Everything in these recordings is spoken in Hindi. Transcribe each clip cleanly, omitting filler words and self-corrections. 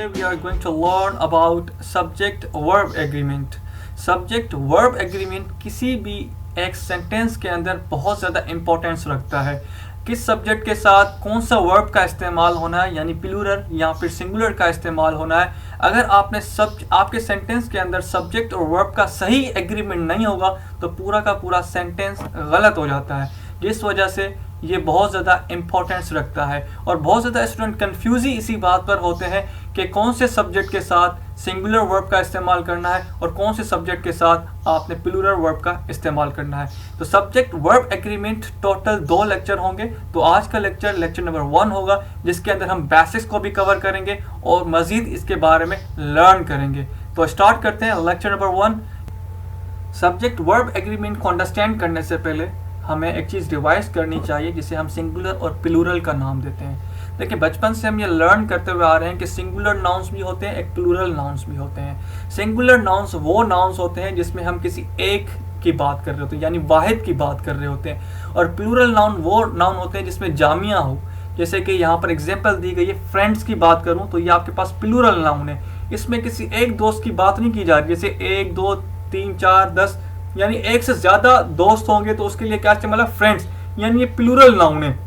Today we are going to learn about subject verb agreement. Subject verb agreement किसी भी एक सेंटेंस के अंदर बहुत ज़्यादा इंपॉर्टेंस रखता है। किस सब्जेक्ट के साथ कौन सा वर्ब का इस्तेमाल होना है, यानी प्लूरल या फिर सिंगुलर का इस्तेमाल होना है। अगर आपके सेंटेंस के अंदर सब्जेक्ट और वर्ब का सही एग्रीमेंट नहीं होगा तो पूरा का पूरा सेंटेंस गलत हो जाता है, जिस वजह से ये बहुत ज़्यादा इंपॉर्टेंस रखता है। और बहुत ज़्यादा स्टूडेंट कंफ्यूज ही इसी बात पर होते हैं कि कौन से सब्जेक्ट के साथ सिंगुलर वर्ब का इस्तेमाल करना है और कौन से सब्जेक्ट के साथ आपने प्लूरल वर्ब का इस्तेमाल करना है। तो subject verb agreement total 2 lecture होंगे। तो आज का लेक्चर नंबर 1 होगा, जिसके अंदर हम बेसिक्स को भी कवर करेंगे और मज़ीद इसके बारे में लर्न करेंगे। तो स्टार्ट करते हैं lecture number 1। Subject verb agreement को अंडरस्टैंड करने से पहले हमें एक चीज़ रिवाइज करनी चाहिए, जिसे हम सिंगुलर और प्लूरल का नाम देते हैं। देखिए, बचपन से हम ये लर्न करते हुए आ रहे हैं कि सिंगुलर नाउन्स भी होते हैं, एक प्लूरल नाउन्स भी होते हैं। सिंगुलर नाउन्स वो नाउन्स होते हैं जिसमें हम किसी एक की बात कर रहे होते हैं, यानी वाहिद की बात कर रहे होते हैं। और प्लूरल नाउन वो नाउन होते हैं जिसमें जामिया हो। जैसे कि यहाँ पर एग्जाम्पल दी गई है, फ्रेंड्स की बात करूँ तो ये आपके पास प्लूरल नाउन है। इसमें किसी एक दोस्त की बात नहीं की जा रही, जैसे 1 2 3 4 10, यानी एक से ज्यादा दोस्त होंगे तो उसके लिए क्या इस्तेमाल है, फ्रेंड्स, यानी ये प्लूरल नाउन है।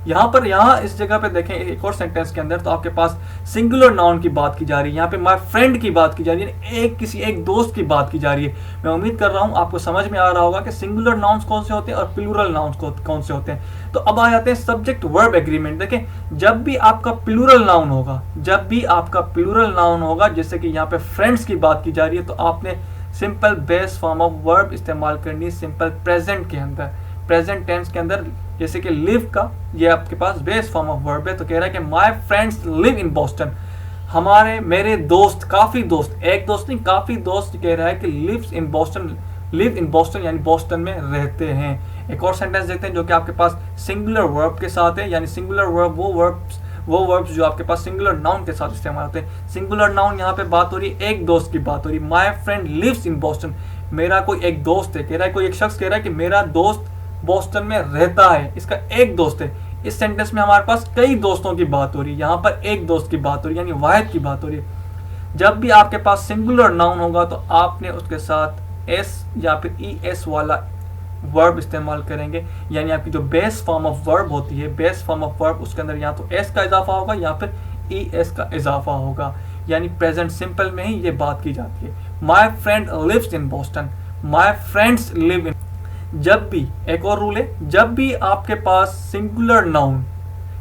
यहाँ इस जगह पे देखें एक और सेंटेंस के अंदर, तो आपके पास सिंगुलर नाउन की बात की जा रही है। यहाँ पे माय फ्रेंड की बात की जा रही है, किसी एक दोस्त की बात की जा रही है। मैं उम्मीद कर रहा हूँ आपको समझ में आ रहा होगा कि सिंगुलर नाउन्स कौन से होते हैं और प्लूरल नाउन्स कौन से होते हैं। तो अब आ जाते हैं सब्जेक्ट वर्ब एग्रीमेंट। देखें, जब भी आपका प्लूरल नाउन होगा, जैसे कि यहाँ पे फ्रेंड्स की बात की जा रही है, तो आपने simple base form of verb इस्तेमाल करनी है सिंपल प्रेजेंट के अंदर, प्रेजेंट टेंस के अंदर। जैसे कि लिव का ये आपके पास बेस फॉर्म ऑफ वर्ब है, तो कह रहा है कि my friends live in Boston. मेरे दोस्त, काफी दोस्त, एक दोस्त नहीं काफी दोस्त, कह रहा है कि लिव इन बोस्टन यानी बोस्टन में रहते हैं। एक और सेंटेंस देखते हैं जो कि आपके पास सिंगुलर वर्ब के साथ है, यानी सिंगुलर वर्ब वो वर्ब्स जो आपके पास सिंगुलर नाउन के साथ इस्तेमाल होते हैं। सिंगुलर नाउन यहाँ पे बात हो रही है एक दोस्त की बात हो रही है। My friend lives in Boston, मेरा कोई एक दोस्त है, कह रहा है कोई एक शख्स कह रहा है कि मेरा दोस्त बोस्टन में रहता है, इसका एक दोस्त है। इस सेंटेंस में हमारे पास कई दोस्तों की बात हो रही है, यहाँ पर एक दोस्त की बात हो रही है, यानी वाहिद की बात हो रही है। जब भी आपके पास सिंगुलर नाउन होगा तो आपने उसके साथ एस या फिर ई एस वाला वर्ब इस्तेमाल करेंगे, यानी आपकी जो बेस फॉर्म ऑफ वर्ब होती है, बेस फॉर्म ऑफ वर्ब, उसके अंदर या तो एस का इजाफा होगा या फिर ई एस का इजाफा होगा, यानी प्रेजेंट सिंपल में ही ये बात की जाती है। My friend lives in Boston, my friends live in. जब भी, एक और रूल है, जब भी आपके पास सिंगुलर नाउन,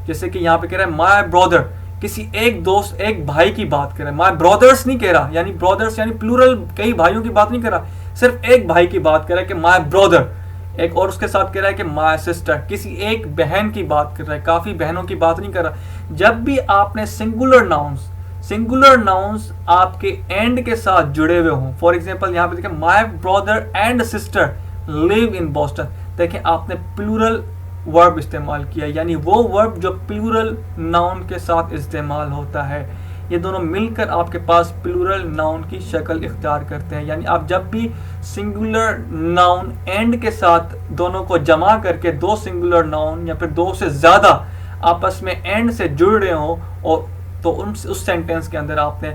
जैसे कि यहाँ पे कह रहा है माय ब्रदर, किसी एक दोस्त, एक भाई की बात कर रहा है, माय ब्रदर्स नहीं कह रहा, यानी ब्रदर्स यानी प्लूरल कई भाइयों की बात नहीं कर रहा, सिर्फ एक भाई की बात कर रहा है कि माय ब्रदर। एक और उसके साथ कह रहा है कि माय सिस्टर, किसी एक बहन की बात कर रहा है, काफी बहनों की बात नहीं कर रहा। जब भी आपने सिंगुलर नाउन्स आपके एंड के साथ जुड़े हुए हों, फॉर एग्जांपल यहाँ पे देखें my brother and sister live in Boston, देखें आपने प्लूरल वर्ब इस्तेमाल किया, यानी वो वर्ब जो प्लूरल नाउन के साथ इस्तेमाल होता है। ये दोनों मिलकर आपके पास प्लूरल नाउन की शक्ल इख्तियार करते हैं। यानी आप जब भी सिंगुलर नाउन एंड के साथ दोनों को जमा करके 2 सिंगुलर नाउन या फिर 2 से ज़्यादा आपस में एंड से जुड़ रहे हो, और तो उस सेंटेंस के अंदर आपने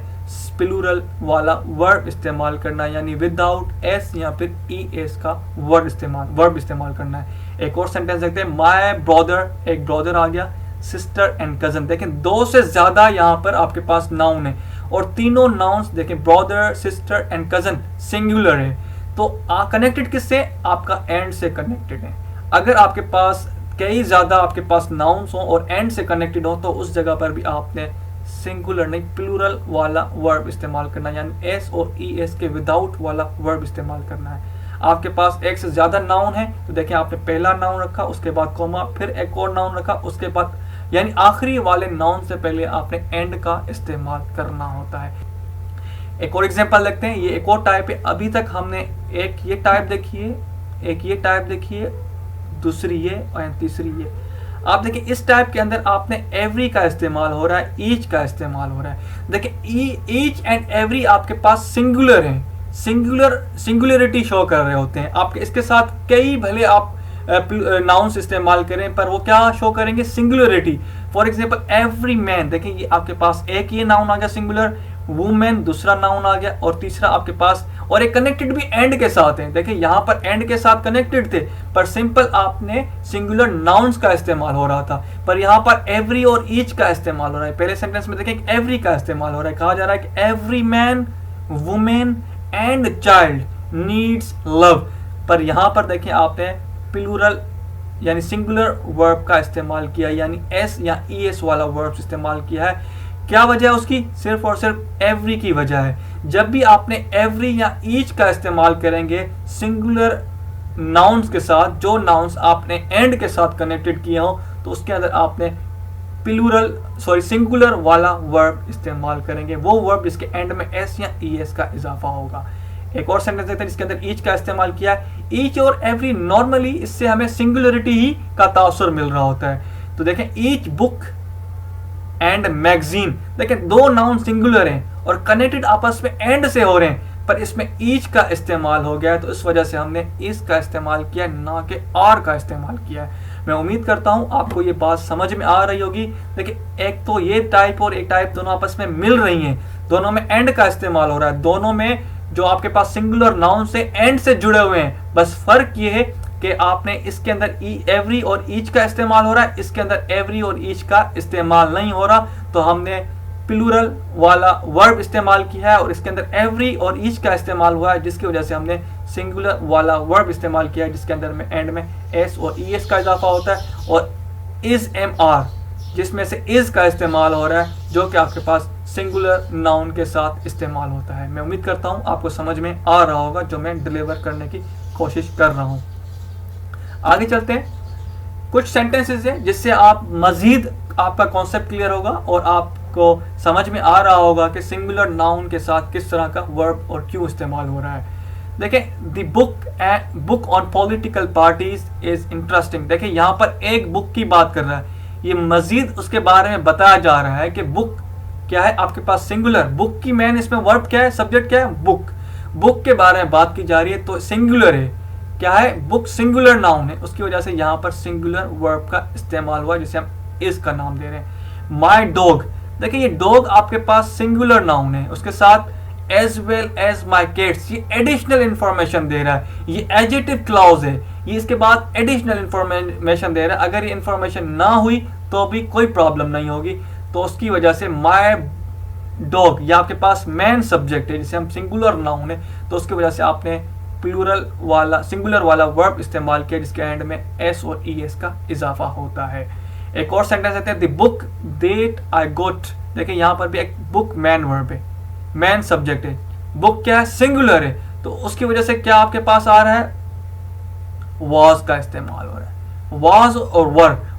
प्लूरल वाला वर्ब इस्तेमाल करना है, यानी विदाउट एस या फिर ई एस का वर्ब इस्तेमाल करना है। एक और सेंटेंस देखते हैं, माय ब्रदर, एक ब्रदर आ गया, सिस्टर एंड कजन। देखें 2 से ज्यादा यहाँ पर आपके पास नाउन है, और तीनों नाउन्स देखें brother, sister and cousin singular है। तो कनेक्टेड किससे, आपका एंड से कनेक्टेड है। अगर आपके पास कई ज्यादा आपके पास नाउन्स हो और एंड से कनेक्टेड हो, तो उस जगह पर भी आपने सिंगुलर नहीं प्लूरल वाला वर्ब इस्तेमाल करना है, यानी एस और ई एस के विदाउट वाला वर्ब इस्तेमाल करना है। आपके पास एक से ज्यादा नाउन है तो देखिए आपने पहला नाउन रखा, उसके बाद कोमा, फिर एक और नाउन रखा, उसके बाद, यानी आखिरी वाले नाउन से पहले आपने एंड का इस्तेमाल करना होता है। एक और एग्जांपल देखते हैं, ये एक और टाइप है। अभी तक हमने एक ये टाइप देखिए, दूसरी ये और तीसरी ये। आप देखिए इस टाइप के अंदर आपने एवरी का इस्तेमाल हो रहा है, ईच का इस्तेमाल हो रहा है। देखिए ईच एंड एवरी आपके पास सिंगुलर है, सिंगुलरिटी शो कर रहे होते हैं। आपके इसके साथ कई भले आप नाउन्स इस्तेमाल करें पर वो क्या शो करेंगे, singularity. For example every man, देखें ये आपके पास एक ये नाउन आ गया सिंगुलर, वुमेन दूसरा नाउन आ गया, और तीसरा आपके पास, और एक कनेक्टेड भी एंड के साथ है। देखिए यहाँ पर एंड के साथ कनेक्टेड थे पर सिंपल आपने सिंगुलर नाउन्स का इस्तेमाल हो रहा था, पर यहाँ पर एवरी और ईच का इस्तेमाल हो रहा है। पहले सेंटेंस में देखें एवरी का इस्तेमाल हो रहा है, कहा जा रहा है कि every man, women and child needs love, पर यहाँ पर देखें आपने प्लूरल यानी सिंगुलर वर्ब का इस्तेमाल किया, यानी एस या ई एस वाला वर्ब इस्तेमाल किया है। क्या वजह है उसकी, सिर्फ और सिर्फ एवरी की वजह है। जब भी आपने एवरी या ईच का इस्तेमाल करेंगे सिंगुलर नाउन्स के साथ, जो नाउन्स आपने एंड के साथ कनेक्टेड किए हो, तो उसके अंदर आपने सिंगुलर वाला वर्ब इस्तेमाल करेंगे, वो वर्ब जिसके एंड में एस या ई एस का इजाफा होगा। एक और सेंटेंस देखते हैं जिसके अंदर ईच का इस्तेमाल किया है। ईच और एवरी नॉर्मली इससे हमें सिंगुलरिटी ही का तासुर मिल रहा होता है। तो देखें ईच बुक एंड मैगजीन, देखें दो नाउन सिंगुलर हैं और कनेक्टेड आपस में एंड से हो रहे हैं, पर इसमें ईच का इस्तेमाल हो गया है, तो इस वजह से हमने इस का इस्तेमाल किया, ना कि आर का इस्तेमाल किया है। मैं उम्मीद करता हूं आपको ये बात समझ में आ रही होगी। देखिए एक तो ये टाइप और एक टाइप दोनों आपस में मिल रही हैं, दोनों में एंड का इस्तेमाल हो रहा है, दोनों में जो आपके पास सिंगुलर नाउन से एंड से जुड़े हुए हैं, बस फर्क ये है कि आपने इसके अंदर एवरी और ईच का इस्तेमाल हो रहा है, इसके अंदर एवरी और ईच का इस्तेमाल नहीं हो रहा, तो हमने प्लूरल वाला वर्ब इस्तेमाल किया है और इसके अंदर एवरी और ईच का इस्तेमाल हुआ है, जिसकी वजह से हमने सिंगुलर वाला वर्ब इस्तेमाल किया है, जिसके अंदर में एंड में एस और ई एस का इजाफा होता है, और इज एम आर जिसमें से इज का इस्तेमाल हो रहा है, जो कि आपके पास सिंगुलर नाउन के साथ इस्तेमाल होता है। मैं उम्मीद करता हूं आपको समझ में आ रहा होगा जो मैं डिलीवर करने की कोशिश कर रहा हूं। आगे चलते हैं, कुछ सेंटेंसेस है जिससे आप मजीद आपका कॉन्सेप्ट क्लियर होगा और आपको समझ में आ रहा होगा कि सिंगुलर नाउन के साथ किस तरह का वर्ब और क्यों इस्तेमाल हो रहा है। देखें the book on political parties is interesting. देखें यहाँ पर एक बुक की बात कर रहा है, ये मजीद उसके बारे में बताया जा रहा है कि बुक क्या है, आपके पास सिंगुलर बुक की मैन, इसमें वर्ब क्या है, सब्जेक्ट क्या है, बुक। बुक के बारे में बात की जा रही है तो सिंगुलर है, क्या है, बुक सिंगुलर नाउन है, उसकी वजह से यहाँ पर सिंगुलर वर्ब का इस्तेमाल हुआ जिसे हम इस का नाम दे रहे हैं। माई डॉग, देखिए ये डॉग आपके पास सिंगुलर नाउन है, उसके साथ as well as my kids, ये एडिशनल इंफॉर्मेशन दे रहा है, ये एडजेक्टिव क्लॉज है, ये इसके बाद एडिशनल इंफॉर्मेशन दे रहा है। अगर ये इंफॉर्मेशन ना हुई तो भी कोई प्रॉब्लम नहीं होगी, तो उसकी वजह से माई डॉग ये आपके पास मैन सब्जेक्ट है जिसे हम सिंगुलर नाउन है, तो उसकी वजह से आपने प्लूरल वाला सिंगुलर वाला वर्ब इस्तेमाल किया जिसके एंड में एस और ई एस का इजाफा होता है। एक और सेंटेंस कहते हैं द बुक दैट आई गोट, देखिए यहाँ पर भी एक बुक मैन वर्ब है, मैन सब्जेक्ट है, बुक क्या है, सिंगुलर है, तो उसकी वजह से क्या आपके पास आ रहा है, वॉज का इस्तेमाल हो रहा है। वॉज और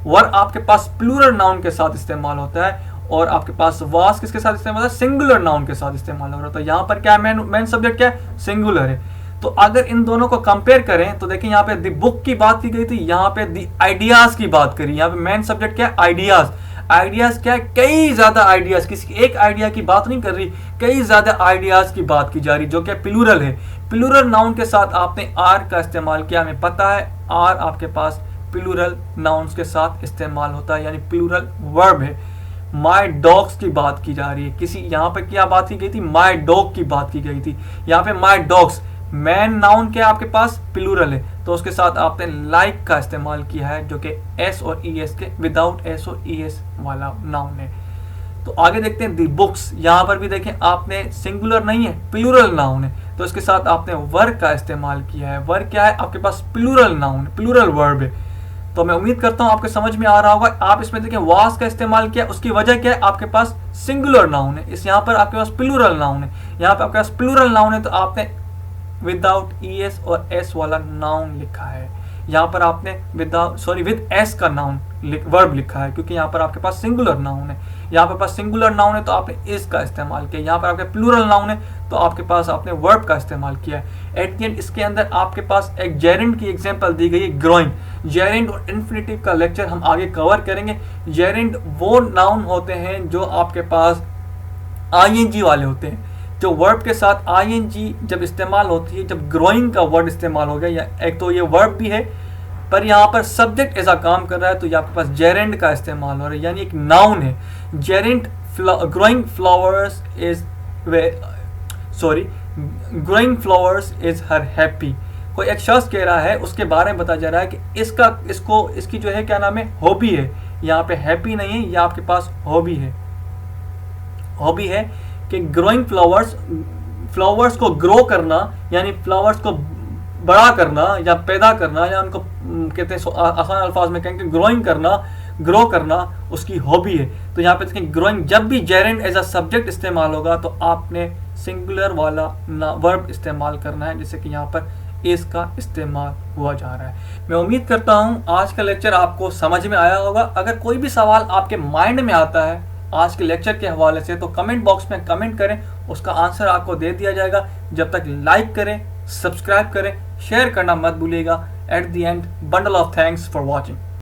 वर आपके पास प्लूरल नाउन के साथ इस्तेमाल होता है और आपके पास वॉज किसके साथ इस्तेमाल होता है, सिंगुलर नाउन के साथ इस्तेमाल हो रहा है। तो यहाँ पर क्या मैन सब्जेक्ट क्या है, सिंगुलर है। तो अगर इन दोनों को कंपेयर करें तो देखिए यहाँ पे द बुक की बात की गई थी, यहाँ पे द आइडियाज की बात करी, यहाँ पे मेन सब्जेक्ट क्या है, आइडियाज। आइडियाज क्या है, कई ज्यादा आइडियाज, किसी एक आइडिया की बात नहीं कर रही, कई ज्यादा आइडियाज की बात की जा रही, जो कि प्लूरल है। प्लूरल नाउन के साथ आपने आर का इस्तेमाल किया, हमें पता है आर आपके पास प्लूरल नाउन्स के साथ इस्तेमाल होता है, यानी प्लूरल वर्ब है। माई डॉग्स की बात की जा रही है, किसी यहाँ पे क्या बात की गई थी, माई डॉग की बात की गई थी, यहाँ पे माई डॉग्स मैन नाउन क्या आपके पास प्लूरल है, तो उसके साथ आपने लाइक का इस्तेमाल किया है जो कि एस और ई एस के विदाउट एस और ई एस वाला नाउन है। तो आगे देखते हैं दी बुक्स, यहाँ पर भी देखें आपने सिंगुलर नहीं है, प्लूरल नाउन है, तो इसके साथ आपने वर्क का इस्तेमाल किया है। वर्क क्या है, आपके पास प्लूरल नाउन, प्लूरल वर्ब है। तो मैं उम्मीद करता हूं आपको समझ में आ रहा होगा। आप इसमें देखें वाज का इस्तेमाल किया, उसकी वजह क्या है, आपके पास सिंगुलर नाउन है, इस यहाँ पर आपके पास प्लूरल नाउन है, यहाँ पे आपके पास प्लूरल नाउन है, तो आपने विदाउट ई एस और एस वाला नाउन लिखा है। यहाँ पर आपने विद एस का नाउन वर्ब लिखा है, क्योंकि यहाँ पर आपके पास सिंगुलर नाउन है। यहाँ पर पास सिंगुलर नाउन है तो आपने इस का इस्तेमाल किया, यहाँ पर आपके प्लूरल नाउन है तो आपके पास आपने वर्ब का इस्तेमाल किया है। एट द एंड इसके अंदर आपके पास एक जेरेंड की एग्जांपल दी गई है, ग्रोइंग। जेरेंड और इन्फिनिटिव का लेक्चर हम आगे कवर करेंगे। जेरेंड वो नाउन होते हैं जो आपके पास आईएनजी वाले होते हैं, जो वर्ब के साथ आईएनजी जब इस्तेमाल होती है, जब ग्रोइंग का वर्ड इस्तेमाल हो गया, या एक तो ये वर्ब भी है पर यहाँ पर सब्जेक्ट ऐसा काम कर रहा है तो ये आपके पास जेरेंट का इस्तेमाल हो रहा है, यानी एक नाउन है। Geraint growing flowers is growing flowers is her happy. कोई एक शख्स कह रहा है, उसके बारे में बताया जा रहा है कि इसकी जो है क्या नाम है, हॉबी है। यहाँ पे हैप्पी नहीं है, ये आपके पास हॉबी है। हॉबी है कि ग्रोइंग फ्लावर्स को ग्रो करना, यानी फ्लावर्स को बड़ा करना या पैदा करना, या उनको कहते हैं आसान अल्फाज में कहेंगे ग्रो करना उसकी हॉबी है। तो यहाँ पे देखें ग्रोइंग, जब भी जेरेंट एज अ सब्जेक्ट इस्तेमाल होगा तो आपने सिंगुलर वाला वर्ब इस्तेमाल करना है, जैसे कि यहाँ पर इस का इस्तेमाल हुआ जा रहा है। मैं उम्मीद करता हूँ आज का लेक्चर आपको समझ में आया होगा। अगर कोई भी सवाल आपके माइंड में आता है आज के लेक्चर के हवाले से तो कमेंट बॉक्स में कमेंट करें, उसका आंसर आपको दे दिया जाएगा। जब तक लाइक करें, सब्सक्राइब करें, शेयर करना मत भूलिएगा। At the end, bundle of thanks for watching.